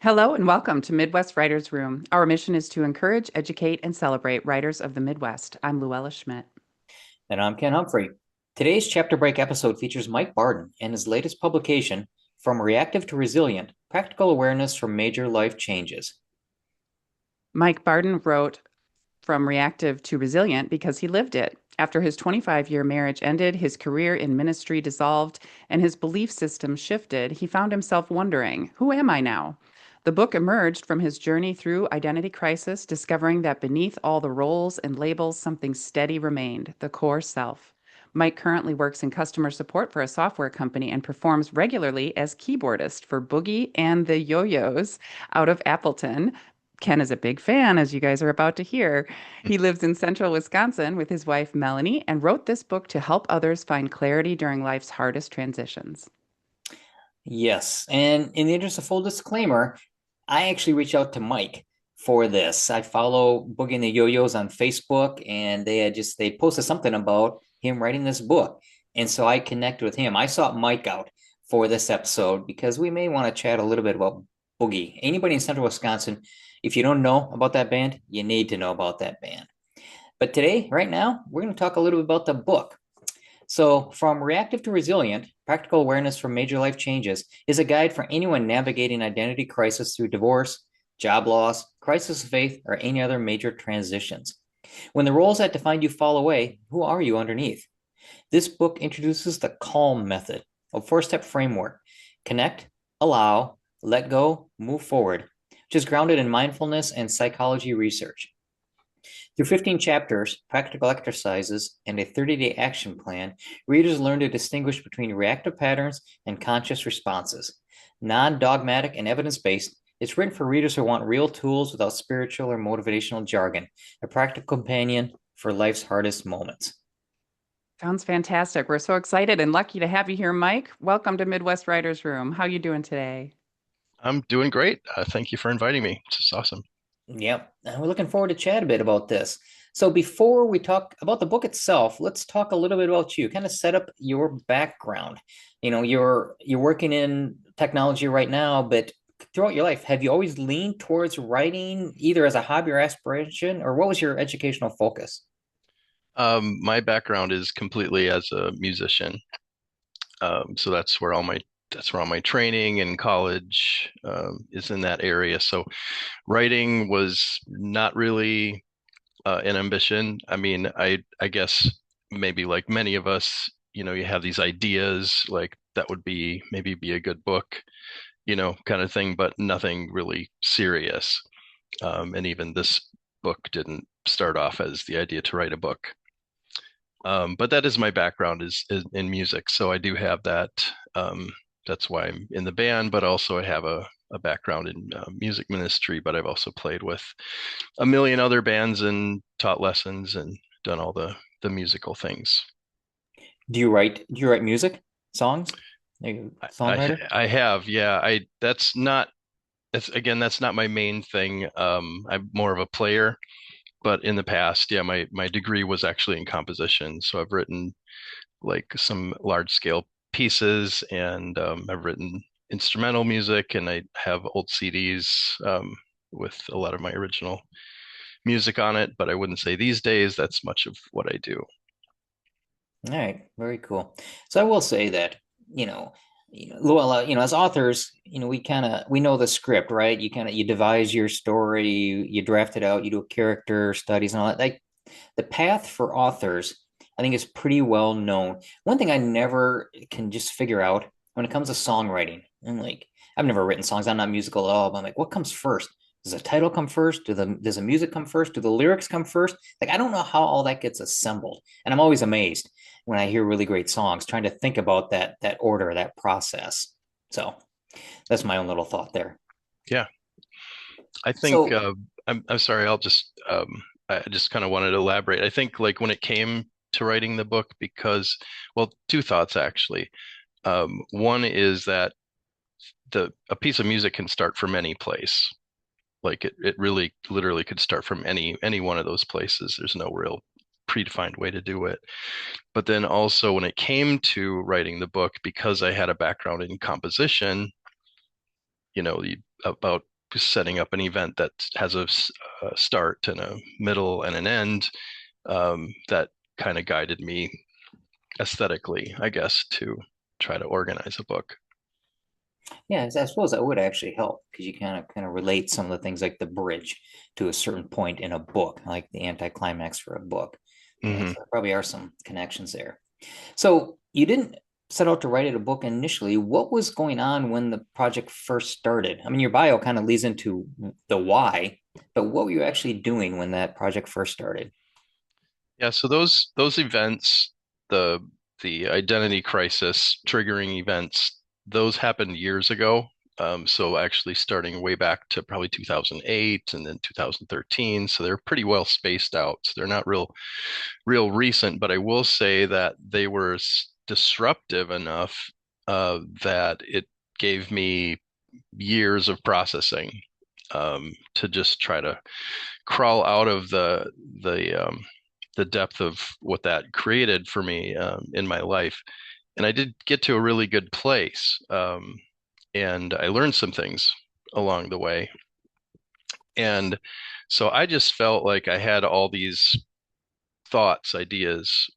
Hello and welcome to Midwest Writers Room. Our mission is to encourage, educate, and celebrate writers of the Midwest. I'm Luella Schmidt. And I'm Ken Humphrey. Today's chapter break episode features Mike Barden and his latest publication, From Reactive to Resilient, Practical Awareness from Major Life Changes. Mike Barden wrote From Reactive to Resilient because he lived it. After his 25-year marriage ended, his career in ministry dissolved, and his belief system shifted, he found himself wondering, who am I now? The book emerged from his journey through identity crisis, discovering that beneath all the roles and labels, something steady remained, the core self. Mike currently works in customer support for a software company and performs regularly as keyboardist for Boogie and the Yoyoz out of Appleton. Ken is a big fan, as you guys are about to hear. He lives in central Wisconsin with his wife, Melony, and wrote this book to help others find clarity during life's hardest transitions. Yes, and in the interest of full disclaimer, I actually reached out to Mike for this. I follow Boogie and the Yo-Yos on Facebook, and they posted something about him writing this book. And so I connected with him. I sought Mike out for this episode because we may want to chat a little bit about Boogie. Anybody in central Wisconsin, if you don't know about that band, you need to know about that band. But today, right now, we're going to talk a little bit about the book. So, From Reactive to Resilient, Practical Awareness from Major Life Changes is a guide for anyone navigating identity crisis through divorce, job loss, crisis of faith, or any other major transitions. When the roles that defined you fall away, who are you underneath? This book introduces the CALM method, a four-step framework: connect, allow, let go, move forward, which is grounded in mindfulness and psychology research. Through 15 chapters, practical exercises, and a 30-day action plan, readers learn to distinguish between reactive patterns and conscious responses. Non-dogmatic and evidence-based, it's written for readers who want real tools without spiritual or motivational jargon, a practical companion for life's hardest moments. Sounds fantastic. We're so excited and lucky to have you here, Mike. Welcome to Midwest Writers Room. How you doing today? I'm doing great. Thank you for inviting me. It's awesome. Yep, and we're looking forward to chat a bit about this. So before we talk about the book itself, let's talk a little bit about you. Kind of set up your background. You're working in technology right now, but throughout your life, have you always leaned towards writing either as a hobby or aspiration, or what was your educational focus? My background is completely as a musician. So that's where all my training in college is in that area. So writing was not really an ambition. I mean, I guess maybe like many of us, you have these ideas like that would maybe be a good book, kind of thing, but nothing really serious. And even this book didn't start off as the idea to write a book. But that is my background is in music, so I do have that. That's why I'm in the band, but also I have a background in music ministry. But I've also played with a million other bands and taught lessons and done all the musical things. Do you write music, songs? Are you a I songwriter? I have, yeah. That's not my main thing. I'm more of a player, but in the past, yeah, my degree was actually in composition. So I've written like some large scale pieces, and I've written instrumental music, and I have old CDs with a lot of my original music on it. But I wouldn't say these days that's much of what I do. All right, very cool. So I will say that, Luella, as authors, we know the script, right? You devise your story, you draft it out, you do character studies and all that. Like the path for authors, I think is pretty well known. One thing I never can just figure out when it comes to songwriting, and like I've never written songs, I'm not musical at all, but I'm like, what comes first? Does the title come first? Does the music come first? Do the lyrics come first? Like I don't know how all that gets assembled. And I'm always amazed when I hear really great songs, trying to think about that order, that process. So that's my own little thought there. Yeah, I think So I'm sorry. I just kind of wanted to elaborate. I think like when it came to writing the book, because well, two thoughts actually. One is that the a piece of music can start from any place. Like it really literally could start from any one of those places. There's no real predefined way to do it. But then also when it came to writing the book, because I had a background in composition, about setting up an event that has a start and a middle and an end, that kind of guided me aesthetically, I guess, to try to organize a book. Yeah, I suppose that would actually help because you kind of relate some of the things like the bridge to a certain point in a book, like the anticlimax for a book. Yeah, Hmm. so there probably are some connections there. So you didn't set out to write a book initially. What was going on when the project first started? I mean, your bio kind of leads into the why, but what were you actually doing when that project first started? Yeah, so those events, the the identity crisis triggering events, those happened years ago. So actually starting way back to probably 2008 and then 2013. So they're pretty well spaced out. So they're not real recent, but I will say that they were disruptive enough that it gave me years of processing, to just try to crawl out of the depth of what that created for me, in my life. And I did get to a really good place, and I learned some things along the way. And so I just felt like I had all these thoughts, ideas,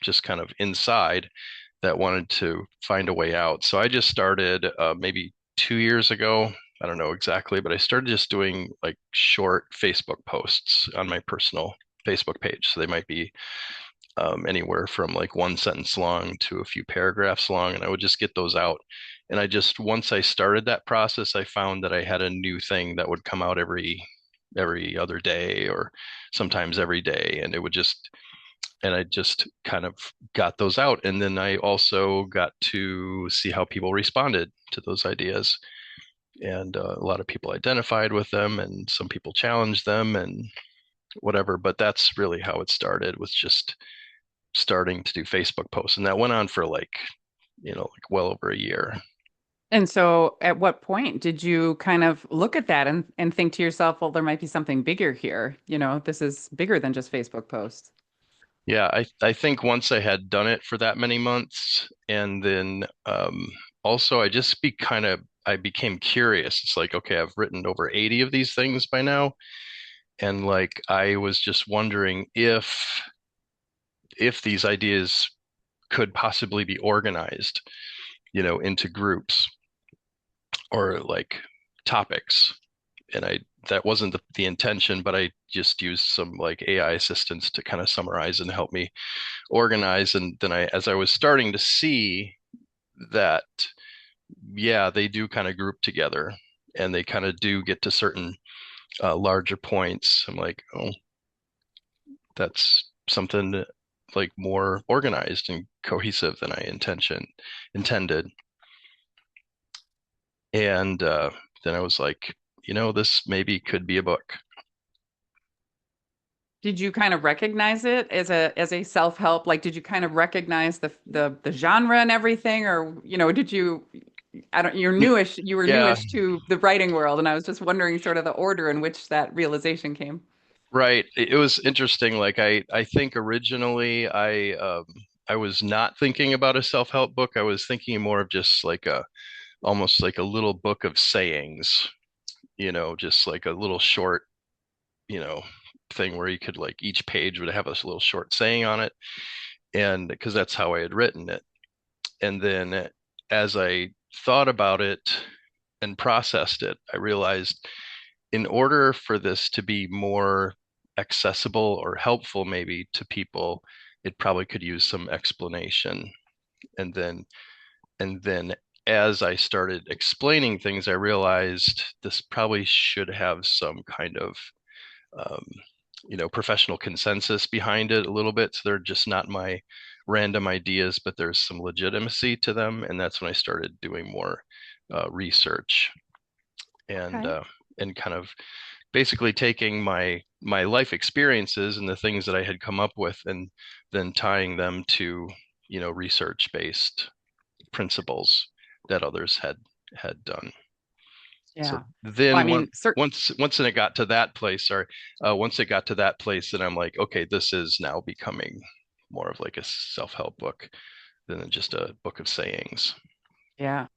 just kind of inside that wanted to find a way out. So I just started, maybe 2 years ago. I don't know exactly, but I started just doing like short Facebook posts on my personal Facebook page. So they might be, anywhere from like one sentence long to a few paragraphs long. And I would just get those out. And once I started that process, I found that I had a new thing that would come out every other day or sometimes every day. And I just kind of got those out. And then I also got to see how people responded to those ideas. And a lot of people identified with them, and some people challenged them and whatever. But that's really how it started, was just starting to do Facebook posts. And that went on for like, like well over a year. And so at what point did you kind of look at that and think to yourself, well, there might be something bigger here. This is bigger than just Facebook posts. Yeah, I think once I had done it for that many months, and then, also I became curious. It's like, okay, I've written over 80 of these things by now, and like I was just wondering if these ideas could possibly be organized, into groups or like topics. And that wasn't the intention, but I just used some like AI assistants to kind of summarize and help me organize. And then as I was starting to see that, yeah, they do kind of group together, and they kind of do get to certain, larger points. I'm like, oh, that's something like more organized and cohesive than I intended. And then I was like, this maybe could be a book. Did you kind of recognize it as a self-help? Like, did you kind of recognize the genre and everything, or did you? I don't. You were Yeah, newish to the writing world, and I was just wondering sort of the order in which that realization came. right. It was interesting. Like I think originally I was not thinking about a self-help book. I was thinking more of just like a almost like a little book of sayings, just like a little short, you know, thing where you could like each page would have a little short saying on it. And because that's how I had written it. And then as I thought about it and processed it, I realized in order for this to be more accessible or helpful maybe to people, it probably could use some explanation. And then as I started explaining things, I realized this probably should have some kind of, um, professional consensus behind it a little bit. So they're just not my random ideas, but there's some legitimacy to them. And that's when I started doing more, research, and Okay. uh, and kind of basically taking my life experiences and the things that I had come up with, and then tying them to, research based principles that others had done. So Yeah. Well, I then mean, once it got to that place, sorry, once it got to that place, then I'm like, okay, this is now becoming more of like a self-help book than just a book of sayings. yeah.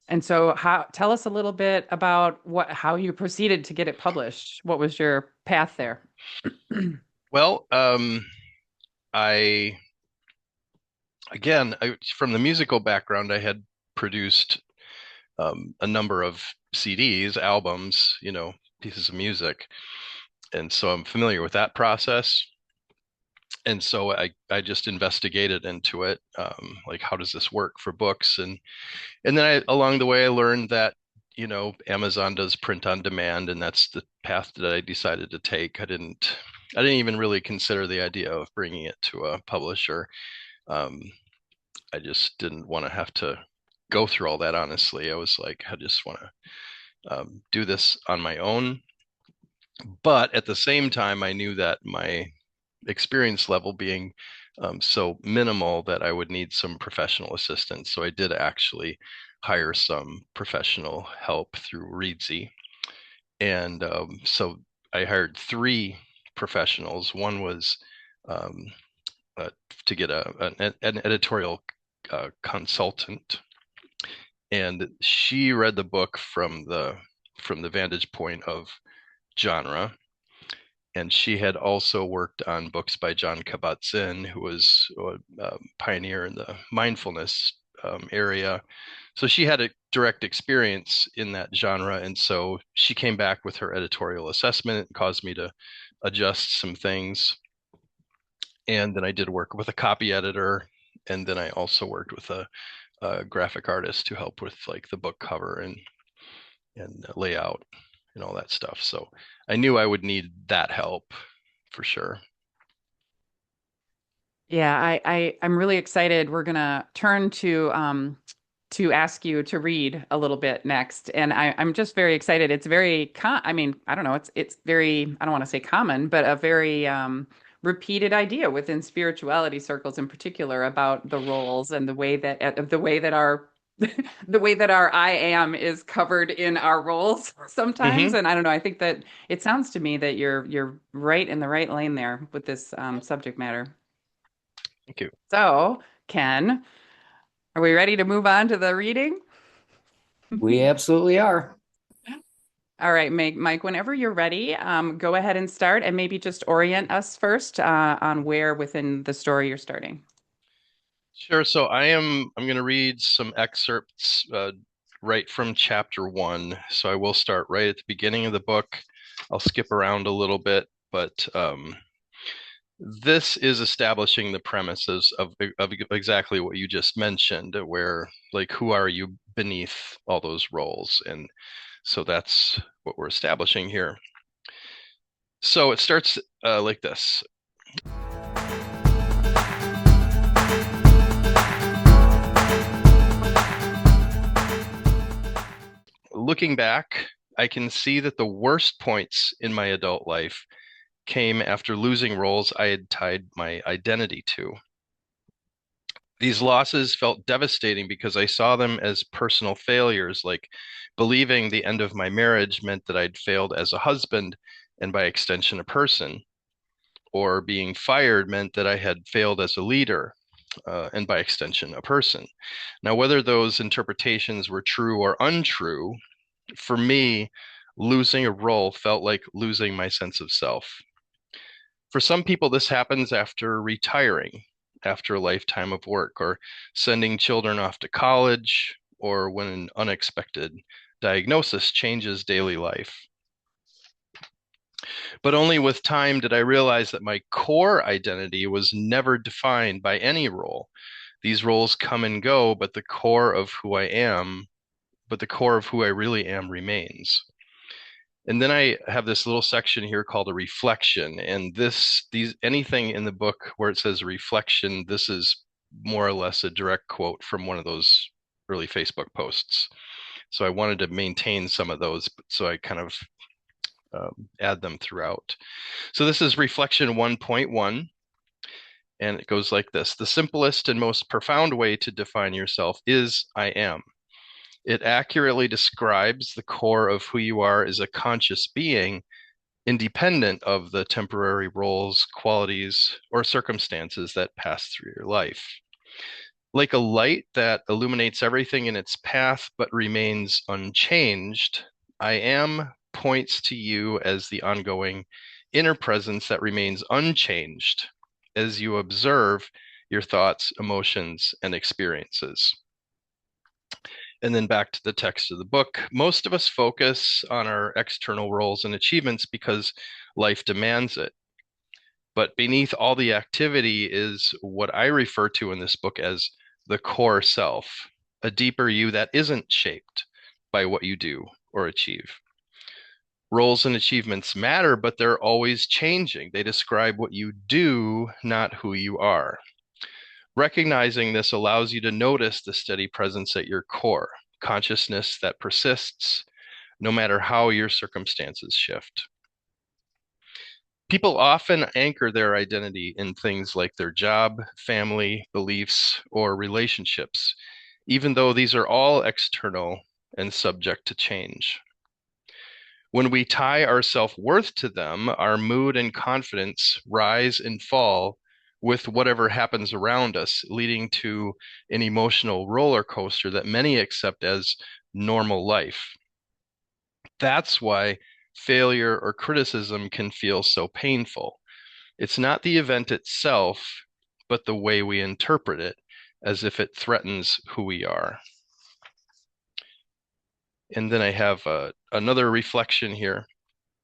And so tell us a little bit about how you proceeded to get it published. What was your path there? Well, I from the musical background, I had produced a number of CDs, albums, pieces of music, and so I'm familiar with that process. And so I just investigated into it, like how does this work for books, and then along the way I learned that Amazon does print on demand, and that's the path that I decided to take. I didn't even really consider the idea of bringing it to a publisher. Um, I just didn't want to have to go through all that, honestly. I was like, I just want to do this on my own. But at the same time, I knew that my experience level being so minimal that I would need some professional assistance. So I did actually hire some professional help through Reedsy. And so I hired 3 professionals. One was um, to get an editorial consultant, and she read the book from the vantage point of genre. And she had also worked on books by John Kabat-Zinn, who was a pioneer in the mindfulness area. So she had a direct experience in that genre. And so she came back with her editorial assessment. It caused me to adjust some things. And then I did work with a copy editor. And then I also worked with a graphic artist to help with like the book cover and layout and all that stuff. So I knew I would need that help for sure. Yeah, I'm really excited. We're gonna turn to ask you to read a little bit next. And I'm just very excited. It's very I mean, I don't know, it's very, I don't want to say common, but a very repeated idea within spirituality circles in particular about the roles and the way that our the way that our I am is covered in our roles sometimes. Hmm. And I don't know, I think that it sounds to me that you're right in the right lane there with this subject matter. Thank you. So, Ken, are we ready to move on to the reading? We absolutely are. All right, Mike, whenever you're ready, go ahead and start and maybe just orient us first on where within the story you're starting. Sure. So I'm going to read some excerpts right from chapter 1. So I will start right at the beginning of the book. I'll skip around a little bit, but this is establishing the premises of exactly what you just mentioned, where like who are you beneath all those roles, and so that's what we're establishing here. So it starts like this. Looking back, I can see that the worst points in my adult life came after losing roles I had tied my identity to. These losses felt devastating because I saw them as personal failures, like believing the end of my marriage meant that I'd failed as a husband and by extension a person, or being fired meant that I had failed as a leader, and by extension a person. Now, whether those interpretations were true or untrue, for me, losing a role felt like losing my sense of self. For some people, this happens after retiring, after a lifetime of work, or sending children off to college, or when an unexpected diagnosis changes daily life. But only with time did I realize that my core identity was never defined by any role. These roles come and go, but the core of who I am, but the core of who I really am remains. And then I have this little section here called a reflection. And anything in the book where it says reflection, this is more or less a direct quote from one of those early Facebook posts. So I wanted to maintain some of those, so I kind of add them throughout. So this is reflection 1.1, and it goes like this. The simplest and most profound way to define yourself is I am. It accurately describes the core of who you are as a conscious being, independent of the temporary roles, qualities, or circumstances that pass through your life. Like a light that illuminates everything in its path but remains unchanged, I am points to you as the ongoing inner presence that remains unchanged as you observe your thoughts, emotions, and experiences. And then back to the text of the book. Most of us focus on our external roles and achievements because life demands it. But beneath all the activity is what I refer to in this book as the core self, a deeper you that isn't shaped by what you do or achieve. Roles and achievements matter, but they're always changing. They describe what you do, not who you are. Recognizing this allows you to notice the steady presence at your core, consciousness that persists no matter how your circumstances shift. People often anchor their identity in things like their job, family, beliefs, or relationships, even though these are all external and subject to change. When we tie our self-worth to them, our mood and confidence rise and fall with whatever happens around us, leading to an emotional roller coaster that many accept as normal life. That's why failure or criticism can feel so painful. It's not the event itself, but the way we interpret it as if it threatens who we are. And then I have another reflection here.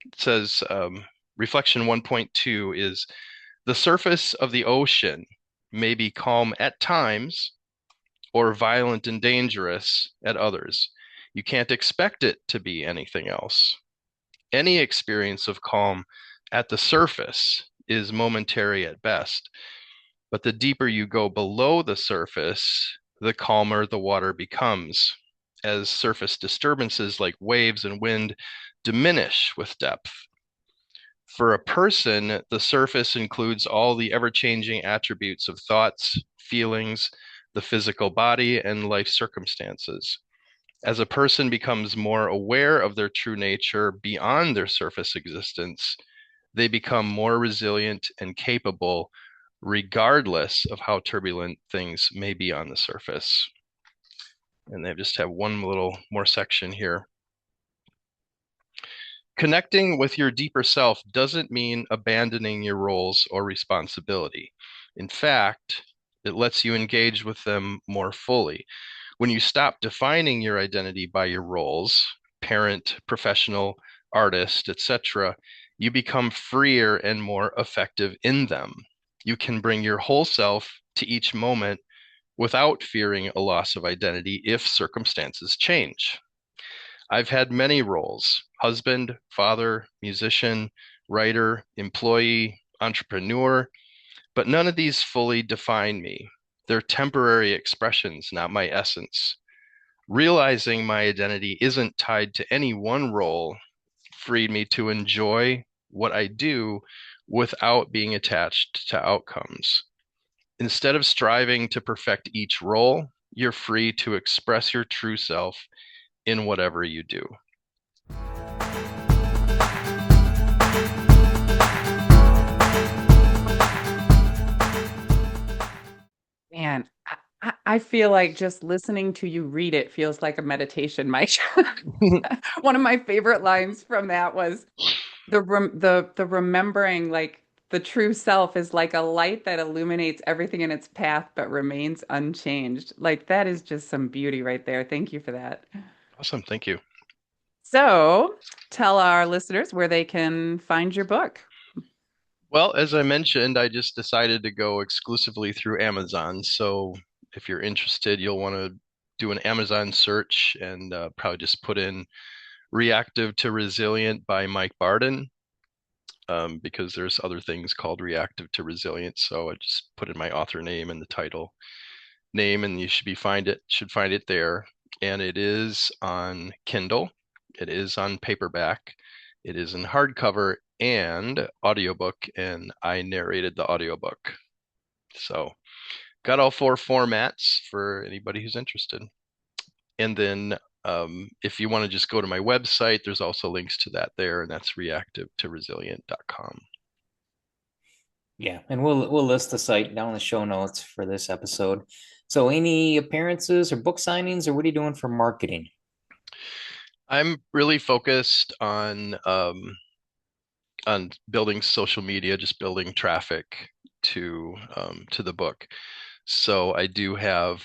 It says, reflection 1.2 is, the surface of the ocean may be calm at times or violent and dangerous at others. You can't expect it to be anything else. Any experience of calm at the surface is momentary at best, but the deeper you go below the surface, the calmer the water becomes, as surface disturbances like waves and wind diminish with depth. For a person, the surface includes all the ever-changing attributes of thoughts, feelings, the physical body, and life circumstances. As a person becomes more aware of their true nature beyond their surface existence, they become more resilient and capable, regardless of how turbulent things may be on the surface. And they just have one little more section here. Connecting with your deeper self doesn't mean abandoning your roles or responsibility. In fact, it lets you engage with them more fully. When you stop defining your identity by your roles, parent, professional, artist, etc., you become freer and more effective in them. You can bring your whole self to each moment without fearing a loss of identity if circumstances change. I've had many roles: husband, father, musician, writer, employee, entrepreneur, but none of these fully define me. They're temporary expressions, not my essence. Realizing my identity isn't tied to any one role freed me to enjoy what I do without being attached to outcomes. Instead of striving to perfect each role, you're free to express your true self in whatever you do. Man, I feel like just listening to you read it feels like a meditation, Mike. One of my favorite lines from that was the remembering, like, the true self is like a light that illuminates everything in its path but remains unchanged. Like, that is just some beauty right there. Thank you for that. Awesome. Thank you. So, tell our listeners where they can find your book. Well, as I mentioned, I just decided to go exclusively through Amazon. So if you're interested, you'll want to do an Amazon search and probably just put in Reactive to Resilient by Mike Barden, because there's other things called Reactive to Resilient. So I just put in my author name and the title name, and you should find it there. And it is on Kindle. It is on paperback. It is in hardcover and audiobook, and I narrated the audiobook. So got all 4 formats for anybody who's interested. And then if you want to just go to my website, there's also links to that there, and that's reactivetoresilient.com. Yeah, and we'll list the site down in the show notes for this episode. So any appearances or book signings, or what are you doing for marketing? I'm really focused on building social media, just building traffic to the book. So I do have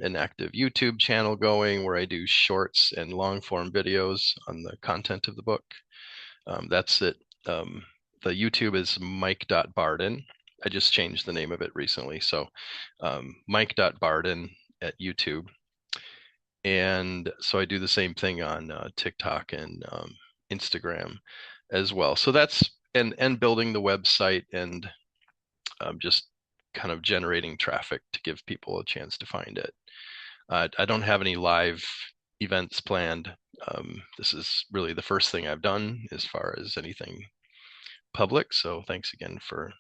an active YouTube channel going where I do shorts and long form videos on the content of the book. That's it. The YouTube is mike.barden. I just changed the name of it recently. So mike.barden at YouTube. And so I do the same thing on TikTok and Instagram as well. So that's and building the website and just kind of generating traffic to give people a chance to find it. I don't have any live events planned. This is really the first thing I've done as far as anything public. So thanks again for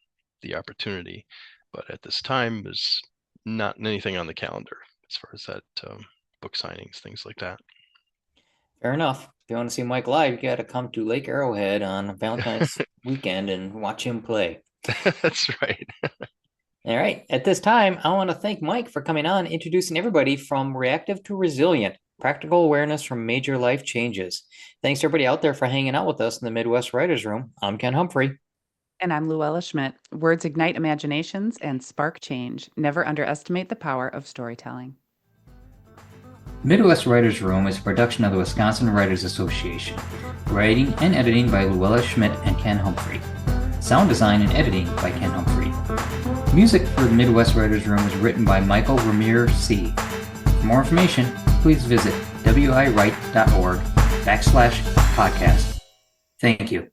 the opportunity. But at this time, there's not anything on the calendar as far as that book signings, things like that. Fair enough. If you want to see Mike live, you got to come to Lake Arrowhead on Valentine's weekend and watch him play. That's right. All right. At this time, I want to thank Mike for coming on, introducing everybody from reactive to resilient, practical awareness from major life changes. Thanks to everybody out there for hanging out with us in the Midwest Writers Room. I'm Ken Humphrey. And I'm Luella Schmidt. Words ignite imaginations and spark change. Never underestimate the power of storytelling. Midwest Writers Room is a production of the Wisconsin Writers Association. Writing and editing by Luella Schmidt and Ken Humphrey. Sound design and editing by Ken Humphrey. Music for the Midwest Writers Room was written by Michael Ramir C. For more information, please visit wiwrite.org/podcast. Thank you.